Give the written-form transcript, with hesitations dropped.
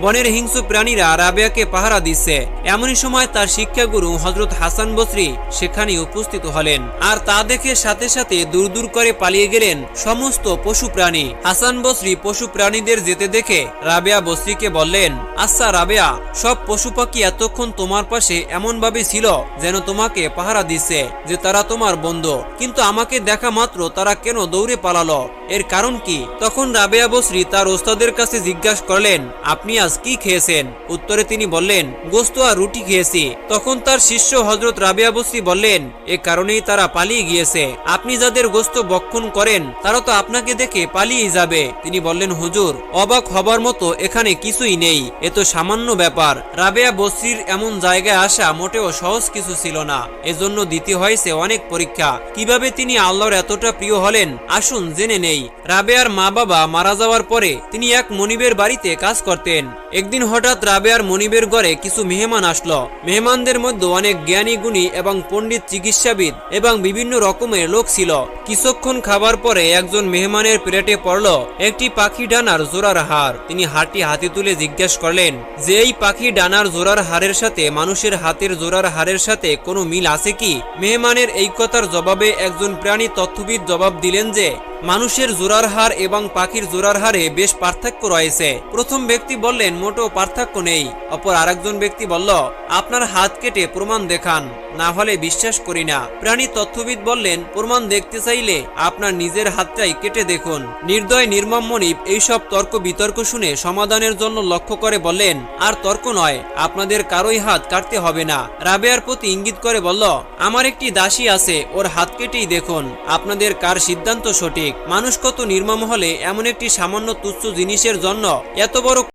বনের হিংস্র প্রাণীরা রাবেয়াকে পাহারা দিচ্ছে। এমনই সময় তার শিক্ষাগুরু হযরত হাসান বসরি সেখানে উপস্থিত হলেন, আর তা দেখে সাথে সাথে দূর দূর করে পালিয়ে গেলেন সমস্ত পশু প্রাণী। হাসান বসরি পশু প্রাণীদের যেতে দেখে রাবেয়া বসরিকে বললেন, আচ্ছা রাবেয়া, সব পশু পাখি এতক্ষণ তোমার পাশে এমন ভাবে ছিল যেন তোমাকে পাহারা দিচ্ছে যে তারা তোমার বন্ধু, কিন্তু আমাকে দেখা মাত্র তারা কেন দৌড়ে পালালো, এর কারণ কি? তখন রাবেয়া বসরি তার ওস্তাদের কাছে জিজ্ঞাসা করলেন, আপনি আজ কি খেয়েছেন? উত্তরে তিনি বললেন, গোশত আর রুটি খেয়েছি। তখন তার শিষ্য হযরত রাবেয়া বসরি বললেন, এ কারণেই তারা পালিয়ে গিয়েছে। আপনি যাদের গোশত ভক্ষণ করেন তারা তো আপনাকে দেখে পালিয়ে যাবে। তিনি বললেন, হুজুর, অবাক হবার মতো এখানে কিছুই নেই, এ তো সামান্য ব্যাপার। রাবেয়া বসরির এমন জায়গায় আসা মোটেও সহজ কিছু ছিল না, এজন্য দিতে হয়েছে অনেক পরীক্ষা। কিভাবে তিনি আল্লাহর এতটা প্রিয় হলেন আসুন জেনে নেই। রাবেয়ার মা বাবা মারা যাওয়ার পরে তিনি এক মনিবের বাড়িতে কাজ করতেন। একদিন হঠাৎ রাবেয়ার মনিবের ঘরে কিছু মেহমান আসলো। মেহমানদের মধ্যে অনেক জ্ঞানী গুণী এবং পণ্ডিত, চিকিৎসাবিদ এবং বিভিন্ন রকমের লোক ছিল। কিছুক্ষণ খাবার পরে একজন মেহমানের প্লেটে পড়ল একটি পাখি ডানার জোড়ার হার। তিনি হারটি হাতে তুলে জিজ্ঞাসা করলেন যে এই পাখি ডানার জোড়ার হারের সাথে মানুষের হাতের জোড়ার হারের সাথে কোনো মিল আছে কি? মেহমানের এই কথার জবাবে একজন প্রাণী তত্ত্ববিদ জবাব দিলেন যে মানুষের জোড়ার হার এবং পাখির জোড়ার হারে বেশ পার্থক্য রয়েছে। প্রথম ব্যক্তি বললেন, মোটেও পার্থক্য নেই। অপর আরেকজন ব্যক্তি বলল, আপনার হাত কেটে প্রমাণ দেখান, না হলে বিশ্বাস করি না। প্রাণী তত্ত্ববিদ বললেন, প্রমাণ দেখতে চাইলে আপনার নিজের হাতটাই কেটে দেখুন। নির্দয় নির্মম মনিব এইসব তর্ক বিতর্ক শুনে সমাধানের জন্য লক্ষ্য করে বললেন, আর তর্ক নয়, আপনাদের কারোই হাত কাটতে হবে না। রাবেয়ার প্রতি ইঙ্গিত করে বলল, আমার একটি দাসী আছে, ওর হাত কেটেই দেখুন, আপনাদের কার সিদ্ধান্ত সঠিক। মানুষ কত নির্মম হলে এমন একটি সামান্য তুচ্ছ জিনিসের জন্য এত বড়